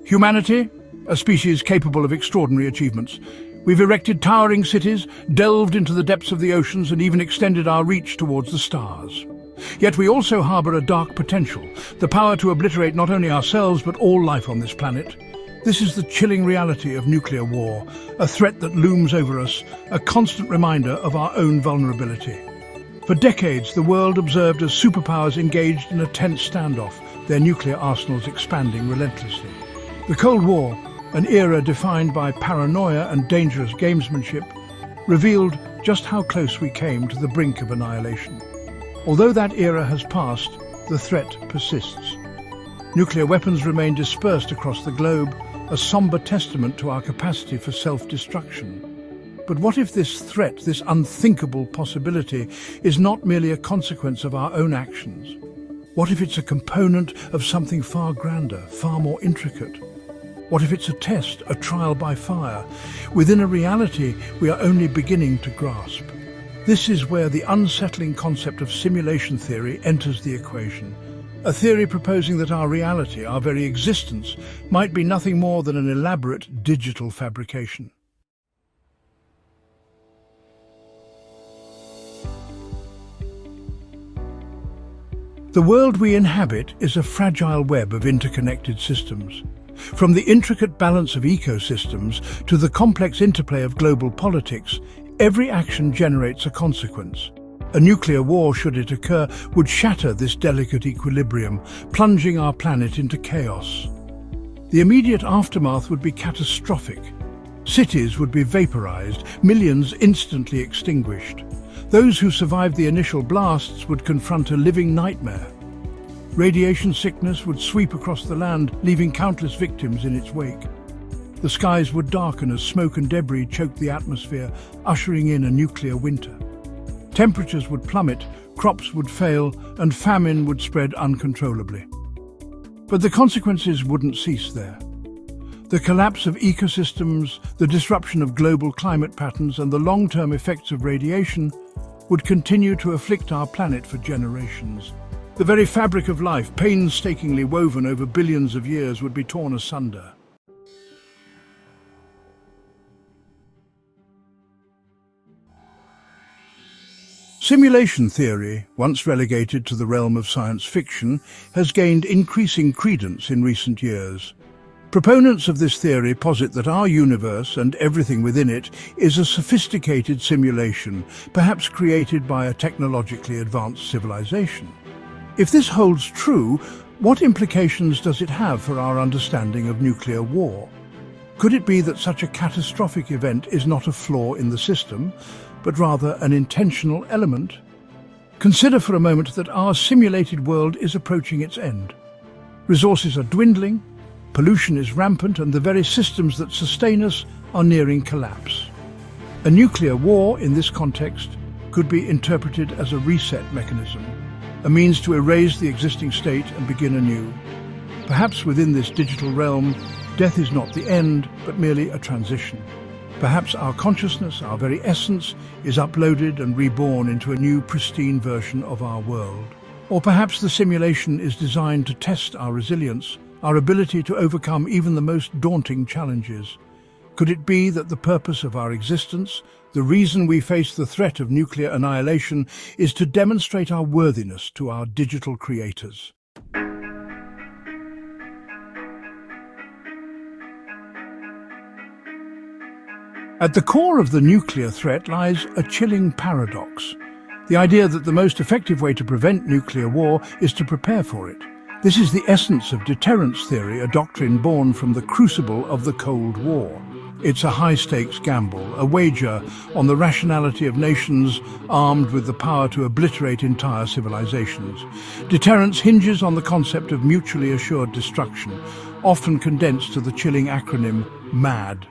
Humanity, a species capable of extraordinary achievements. We've erected towering cities, delved into the depths of the oceans, and even extended our reach towards the stars. Yet we also harbour a dark potential, the power to obliterate not only ourselves but all life on this planet. This is the chilling reality of nuclear war, a threat that looms over us, a constant reminder of our own vulnerability. For decades, the world observed as superpowers engaged in a tense standoff, their nuclear arsenals expanding relentlessly. The Cold War, an era defined by paranoia and dangerous gamesmanship, revealed just how close we came to the brink of annihilation. Although that era has passed, the threat persists. Nuclear weapons remain dispersed across the globe, a somber testament to our capacity for self-destruction. But what if this threat, this unthinkable possibility, is not merely a consequence of our own actions? What if it's a component of something far grander, far more intricate? What if it's a test, a trial by fire, within a reality we are only beginning to grasp? This is where the unsettling concept of simulation theory enters the equation. A theory proposing that our reality, our very existence, might be nothing more than an elaborate digital fabrication. The world we inhabit is a fragile web of interconnected systems. From the intricate balance of ecosystems to the complex interplay of global politics, every action generates a consequence. A nuclear war, should it occur, would shatter this delicate equilibrium, plunging our planet into chaos. The immediate aftermath would be catastrophic. Cities would be vaporized, millions instantly extinguished. Those who survived the initial blasts would confront a living nightmare. Radiation sickness would sweep across the land, leaving countless victims in its wake. The skies would darken as smoke and debris choked the atmosphere, ushering in a nuclear winter. Temperatures would plummet, crops would fail, and famine would spread uncontrollably. But the consequences wouldn't cease there. The collapse of ecosystems, the disruption of global climate patterns, and the long-term effects of radiation would continue to afflict our planet for generations. The very fabric of life, painstakingly woven over billions of years, would be torn asunder. Simulation theory, once relegated to the realm of science fiction, has gained increasing credence in recent years. Proponents of this theory posit that our universe and everything within it is a sophisticated simulation, perhaps created by a technologically advanced civilization. If this holds true, what implications does it have for our understanding of nuclear war? Could it be that such a catastrophic event is not a flaw in the system, but rather an intentional element? Consider for a moment that our simulated world is approaching its end. Resources are dwindling, pollution is rampant, and the very systems that sustain us are nearing collapse. A nuclear war, in this context, could be interpreted as a reset mechanism, a means to erase the existing state and begin anew. Perhaps within this digital realm, death is not the end, but merely a transition. Perhaps our consciousness, our very essence, is uploaded and reborn into a new, pristine version of our world. Or perhaps the simulation is designed to test our resilience, our ability to overcome even the most daunting challenges. Could it be that the purpose of our existence, the reason we face the threat of nuclear annihilation, is to demonstrate our worthiness to our digital creators? At the core of the nuclear threat lies a chilling paradox. The idea that the most effective way to prevent nuclear war is to prepare for it. This is the essence of deterrence theory, a doctrine born from the crucible of the Cold War. It's a high-stakes gamble, a wager on the rationality of nations armed with the power to obliterate entire civilizations. Deterrence hinges on the concept of mutually assured destruction, often condensed to the chilling acronym MAD.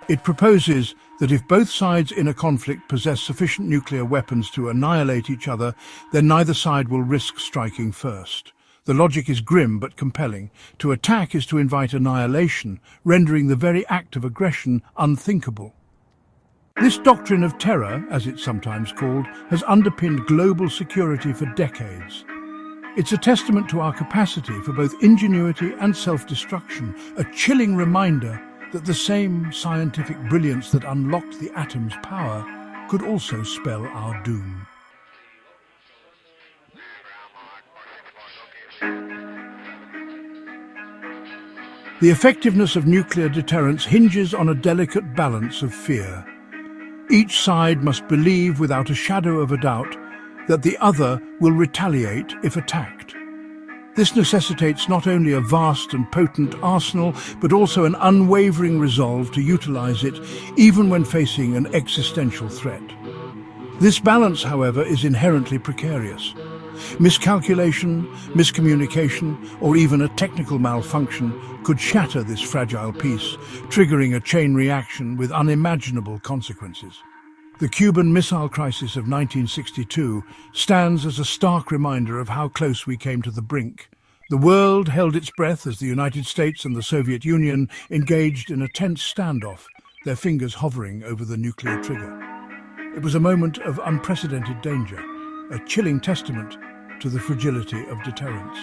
It proposes that if both sides in a conflict possess sufficient nuclear weapons to annihilate each other, then neither side will risk striking first. The logic is grim but compelling. To attack is to invite annihilation, rendering the very act of aggression unthinkable. This doctrine of terror, as it's sometimes called, has underpinned global security for decades. It's a testament to our capacity for both ingenuity and self-destruction, a chilling reminder that the same scientific brilliance that unlocked the atom's power could also spell our doom. The effectiveness of nuclear deterrence hinges on a delicate balance of fear. Each side must believe without a shadow of a doubt that the other will retaliate if attacked. This necessitates not only a vast and potent arsenal, but also an unwavering resolve to utilize it, even when facing an existential threat. This balance, however, is inherently precarious. Miscalculation, miscommunication, or even a technical malfunction could shatter this fragile peace, triggering a chain reaction with unimaginable consequences. The Cuban Missile Crisis of 1962 stands as a stark reminder of how close we came to the brink. The world held its breath as the United States and the Soviet Union engaged in a tense standoff, their fingers hovering over the nuclear trigger. It was a moment of unprecedented danger, a chilling testament to the fragility of deterrence.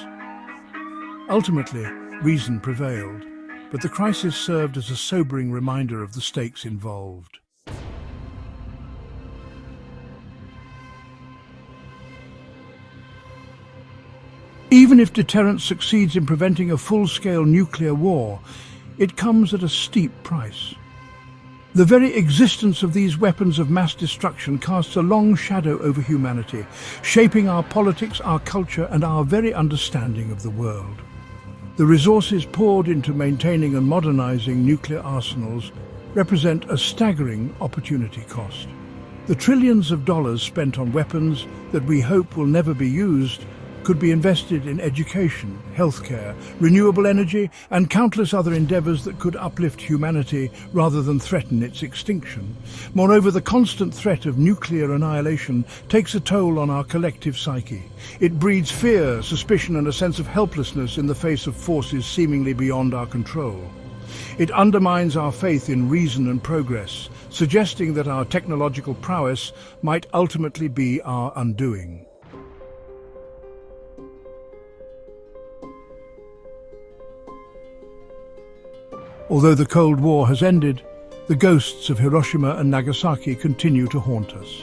Ultimately, reason prevailed, but the crisis served as a sobering reminder of the stakes involved. Even if deterrence succeeds in preventing a full-scale nuclear war, it comes at a steep price. The very existence of these weapons of mass destruction casts a long shadow over humanity, shaping our politics, our culture, and our very understanding of the world. The resources poured into maintaining and modernizing nuclear arsenals represent a staggering opportunity cost. The trillions of dollars spent on weapons that we hope will never be used could be invested in education, healthcare, renewable energy, and countless other endeavors that could uplift humanity rather than threaten its extinction. Moreover, the constant threat of nuclear annihilation takes a toll on our collective psyche. It breeds fear, suspicion, and a sense of helplessness in the face of forces seemingly beyond our control. It undermines our faith in reason and progress, suggesting that our technological prowess might ultimately be our undoing. Although the Cold War has ended, the ghosts of Hiroshima and Nagasaki continue to haunt us.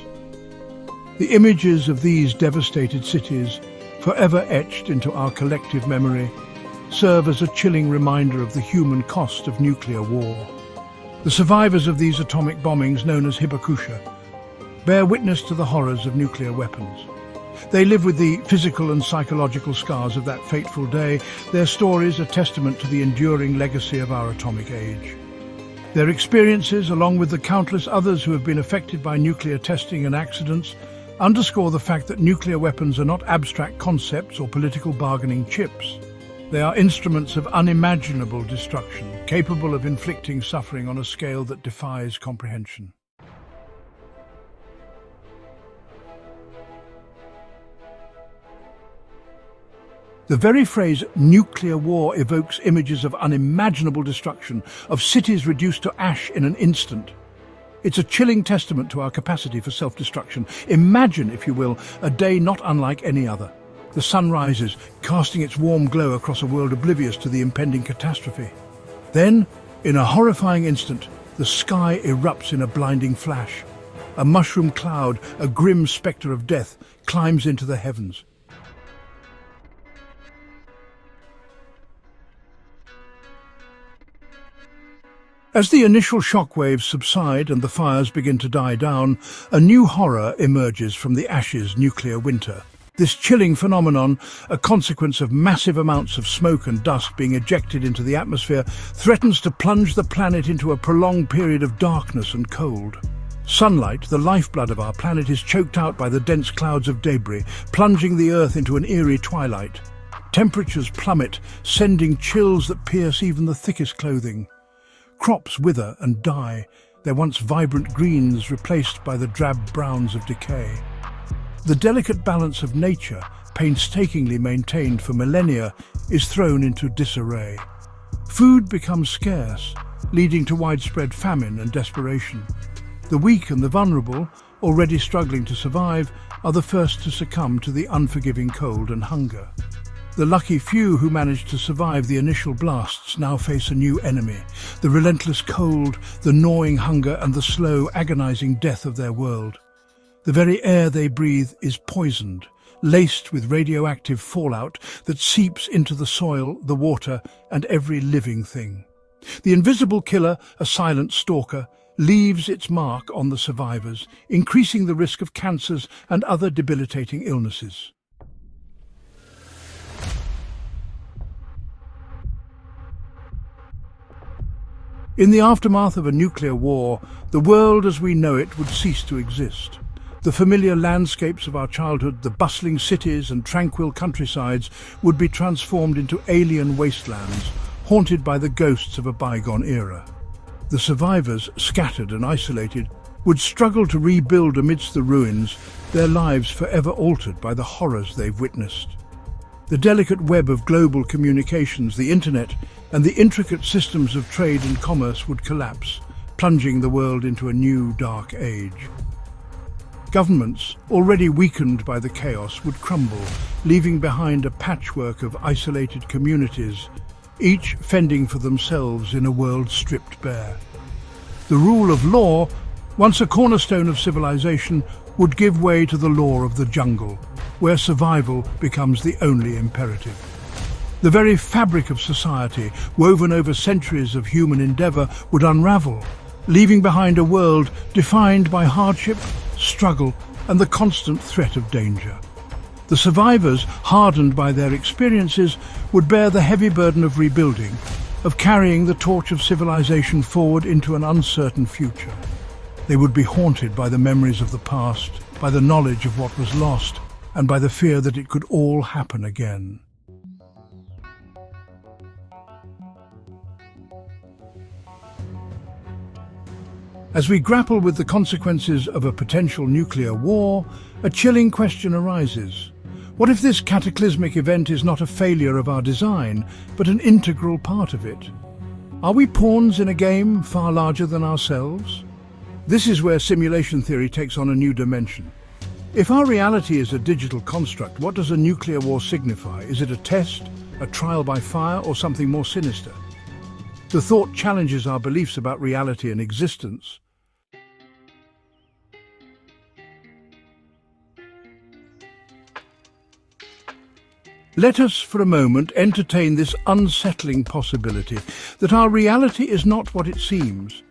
The images of these devastated cities, forever etched into our collective memory, serve as a chilling reminder of the human cost of nuclear war. The survivors of these atomic bombings, known as hibakusha, bear witness to the horrors of nuclear weapons. They live with the physical and psychological scars of that fateful day, their stories a testament to the enduring legacy of our atomic age. Their experiences, along with the countless others who have been affected by nuclear testing and accidents, underscore the fact that nuclear weapons are not abstract concepts or political bargaining chips. They are instruments of unimaginable destruction, capable of inflicting suffering on a scale that defies comprehension. The very phrase nuclear war evokes images of unimaginable destruction, of cities reduced to ash in an instant. It's a chilling testament to our capacity for self-destruction. Imagine, if you will, a day not unlike any other. The sun rises, casting its warm glow across a world oblivious to the impending catastrophe. Then, in a horrifying instant, the sky erupts in a blinding flash. A mushroom cloud, a grim spectre of death, climbs into the heavens. As the initial shockwaves subside and the fires begin to die down, a new horror emerges from the ashes' nuclear winter. This chilling phenomenon, a consequence of massive amounts of smoke and dust being ejected into the atmosphere, threatens to plunge the planet into a prolonged period of darkness and cold. Sunlight, the lifeblood of our planet, is choked out by the dense clouds of debris, plunging the Earth into an eerie twilight. Temperatures plummet, sending chills that pierce even the thickest clothing. Crops wither and die, their once vibrant greens replaced by the drab browns of decay. The delicate balance of nature, painstakingly maintained for millennia, is thrown into disarray. Food becomes scarce, leading to widespread famine and desperation. The weak and the vulnerable, already struggling to survive, are the first to succumb to the unforgiving cold and hunger. The lucky few who managed to survive the initial blasts now face a new enemy, the relentless cold, the gnawing hunger and the slow, agonizing death of their world. The very air they breathe is poisoned, laced with radioactive fallout that seeps into the soil, the water, and every living thing. The invisible killer, a silent stalker, leaves its mark on the survivors, increasing the risk of cancers and other debilitating illnesses. In the aftermath of a nuclear war, the world as we know it would cease to exist. The familiar landscapes of our childhood, the bustling cities and tranquil countrysides, would be transformed into alien wastelands, haunted by the ghosts of a bygone era. The survivors, scattered and isolated, would struggle to rebuild amidst the ruins, their lives forever altered by the horrors they've witnessed. The delicate web of global communications, the internet, and the intricate systems of trade and commerce would collapse, plunging the world into a new dark age. Governments, already weakened by the chaos, would crumble, leaving behind a patchwork of isolated communities, each fending for themselves in a world stripped bare. The rule of law, once a cornerstone of civilization, would give way to the law of the jungle, where survival becomes the only imperative. The very fabric of society, woven over centuries of human endeavor, would unravel, leaving behind a world defined by hardship, struggle, and the constant threat of danger. The survivors, hardened by their experiences, would bear the heavy burden of rebuilding, of carrying the torch of civilization forward into an uncertain future. They would be haunted by the memories of the past, by the knowledge of what was lost, and by the fear that it could all happen again. As we grapple with the consequences of a potential nuclear war, a chilling question arises. What if this cataclysmic event is not a failure of our design, but an integral part of it? Are we pawns in a game far larger than ourselves? This is where simulation theory takes on a new dimension. If our reality is a digital construct, what does a nuclear war signify? Is it a test, a trial by fire, or something more sinister? The thought challenges our beliefs about reality and existence. Let us, for a moment, entertain this unsettling possibility that our reality is not what it seems,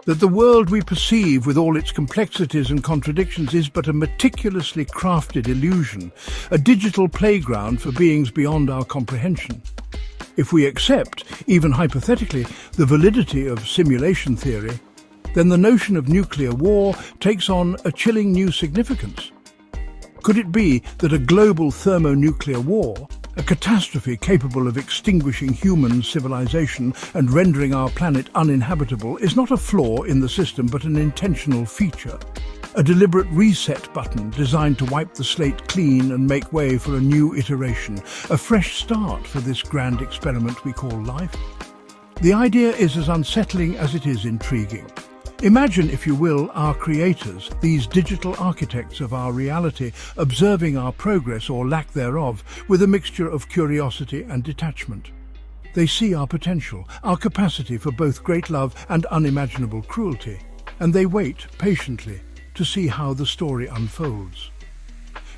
that the world we perceive with all its complexities and contradictions is but a meticulously crafted illusion, a digital playground for beings beyond our comprehension. If we accept, even hypothetically, the validity of simulation theory, then the notion of nuclear war takes on a chilling new significance. Could it be that a global thermonuclear war, a catastrophe capable of extinguishing human civilization and rendering our planet uninhabitable, is not a flaw in the system but an intentional feature? A deliberate reset button designed to wipe the slate clean and make way for a new iteration, a fresh start for this grand experiment we call life? The idea is as unsettling as it is intriguing. Imagine, if you will, our creators, these digital architects of our reality, observing our progress or lack thereof with a mixture of curiosity and detachment. They see our potential, our capacity for both great love and unimaginable cruelty, and they wait patiently to see how the story unfolds.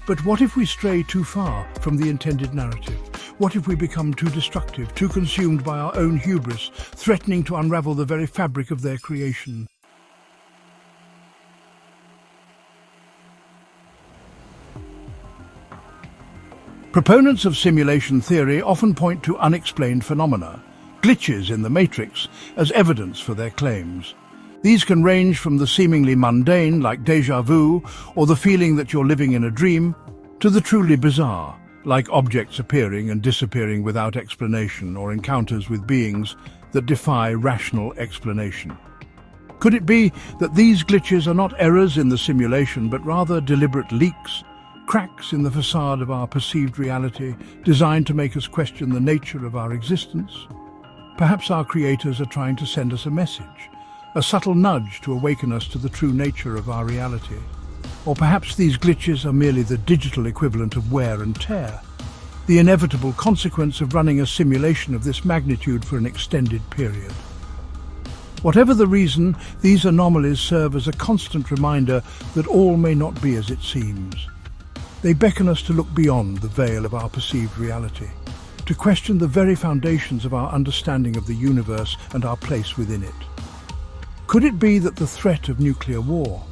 But what if we stray too far from the intended narrative? What if we become too destructive, too consumed by our own hubris, threatening to unravel the very fabric of their creation? Proponents of simulation theory often point to unexplained phenomena, glitches in the matrix, as evidence for their claims. These can range from the seemingly mundane, like déjà vu, or the feeling that you're living in a dream, to the truly bizarre, like objects appearing and disappearing without explanation, or encounters with beings that defy rational explanation. Could it be that these glitches are not errors in the simulation, but rather deliberate leaks, cracks in the facade of our perceived reality, designed to make us question the nature of our existence? Perhaps our creators are trying to send us a message, a subtle nudge to awaken us to the true nature of our reality. Or perhaps these glitches are merely the digital equivalent of wear and tear, the inevitable consequence of running a simulation of this magnitude for an extended period. Whatever the reason, these anomalies serve as a constant reminder that all may not be as it seems. They beckon us to look beyond the veil of our perceived reality, to question the very foundations of our understanding of the universe and our place within it. Could it be that the threat of nuclear war,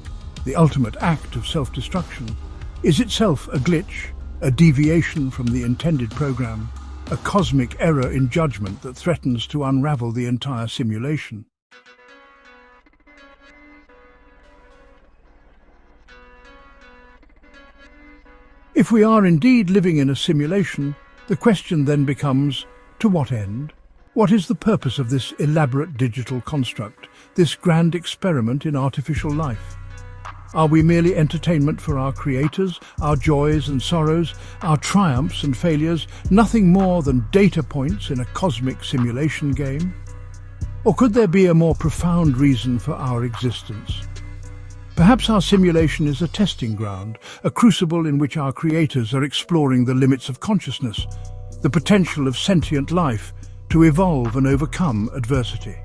the ultimate act of self-destruction, is itself a glitch, a deviation from the intended program, a cosmic error in judgment that threatens to unravel the entire simulation? If we are indeed living in a simulation, the question then becomes, to what end? What is the purpose of this elaborate digital construct, this grand experiment in artificial life? Are we merely entertainment for our creators, our joys and sorrows, our triumphs and failures, nothing more than data points in a cosmic simulation game? Or could there be a more profound reason for our existence? Perhaps our simulation is a testing ground, a crucible in which our creators are exploring the limits of consciousness, the potential of sentient life to evolve and overcome adversity.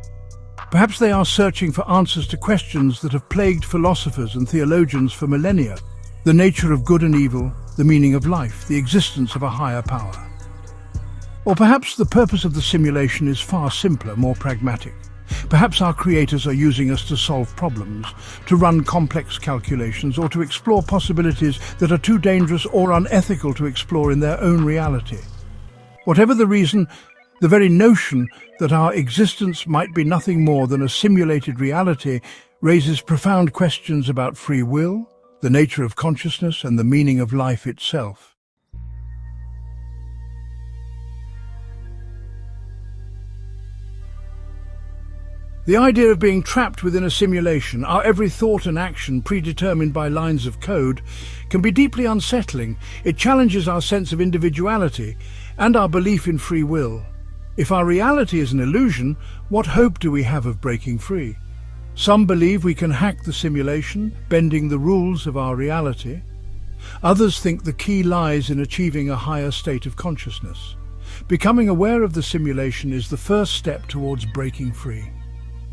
Perhaps they are searching for answers to questions that have plagued philosophers and theologians for millennia: the nature of good and evil, the meaning of life, the existence of a higher power. Or perhaps the purpose of the simulation is far simpler, more pragmatic. Perhaps our creators are using us to solve problems, to run complex calculations, or to explore possibilities that are too dangerous or unethical to explore in their own reality. Whatever the reason, the very notion that our existence might be nothing more than a simulated reality raises profound questions about free will, the nature of consciousness, and the meaning of life itself. The idea of being trapped within a simulation, our every thought and action predetermined by lines of code, can be deeply unsettling. It challenges our sense of individuality and our belief in free will. If our reality is an illusion, what hope do we have of breaking free? Some believe we can hack the simulation, bending the rules of our reality. Others think the key lies in achieving a higher state of consciousness. Becoming aware of the simulation is the first step towards breaking free.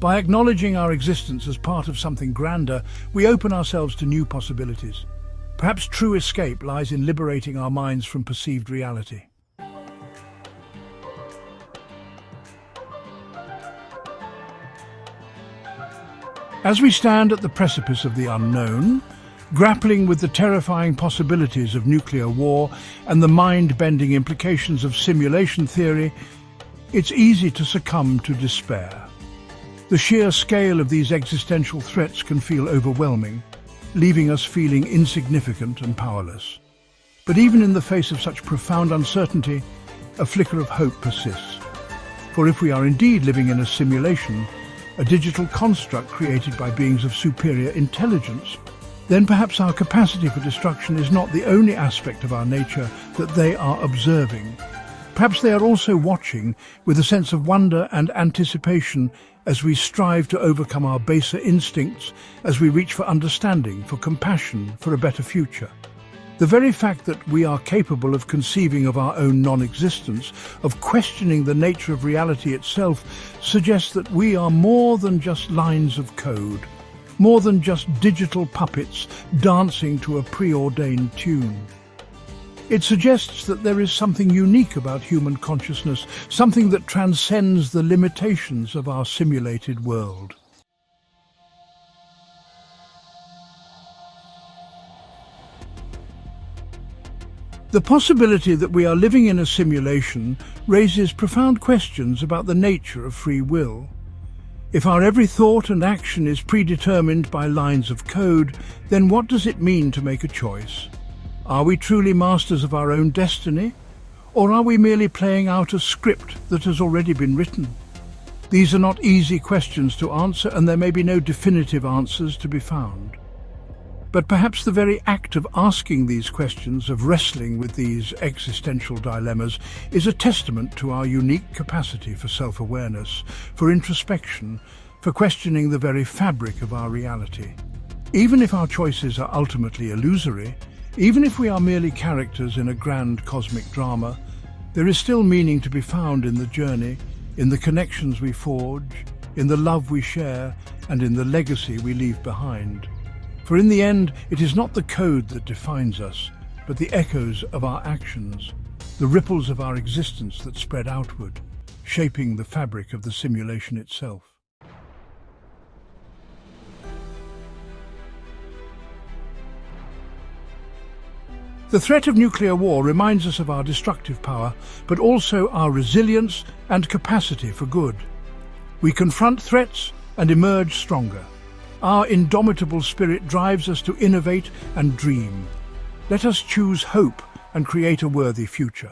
By acknowledging our existence as part of something grander, we open ourselves to new possibilities. Perhaps true escape lies in liberating our minds from perceived reality. As we stand at the precipice of the unknown, grappling with the terrifying possibilities of nuclear war and the mind-bending implications of simulation theory, it's easy to succumb to despair. The sheer scale of these existential threats can feel overwhelming, leaving us feeling insignificant and powerless. But even in the face of such profound uncertainty, a flicker of hope persists. For if we are indeed living in a simulation, a digital construct created by beings of superior intelligence, then perhaps our capacity for destruction is not the only aspect of our nature that they are observing. Perhaps they are also watching with a sense of wonder and anticipation as we strive to overcome our baser instincts, as we reach for understanding, for compassion, for a better future. The very fact that we are capable of conceiving of our own non-existence, of questioning the nature of reality itself, suggests that we are more than just lines of code, more than just digital puppets dancing to a preordained tune. It suggests that there is something unique about human consciousness, something that transcends the limitations of our simulated world. The possibility that we are living in a simulation raises profound questions about the nature of free will. If our every thought and action is predetermined by lines of code, then what does it mean to make a choice? Are we truly masters of our own destiny, or are we merely playing out a script that has already been written? These are not easy questions to answer, and there may be no definitive answers to be found. But perhaps the very act of asking these questions, of wrestling with these existential dilemmas, is a testament to our unique capacity for self-awareness, for introspection, for questioning the very fabric of our reality. Even if our choices are ultimately illusory, even if we are merely characters in a grand cosmic drama, there is still meaning to be found in the journey, in the connections we forge, in the love we share, and in the legacy we leave behind. For in the end, it is not the code that defines us, but the echoes of our actions, the ripples of our existence that spread outward, shaping the fabric of the simulation itself. The threat of nuclear war reminds us of our destructive power, but also our resilience and capacity for good. We confront threats and emerge stronger. Our indomitable spirit drives us to innovate and dream. Let us choose hope and create a worthy future.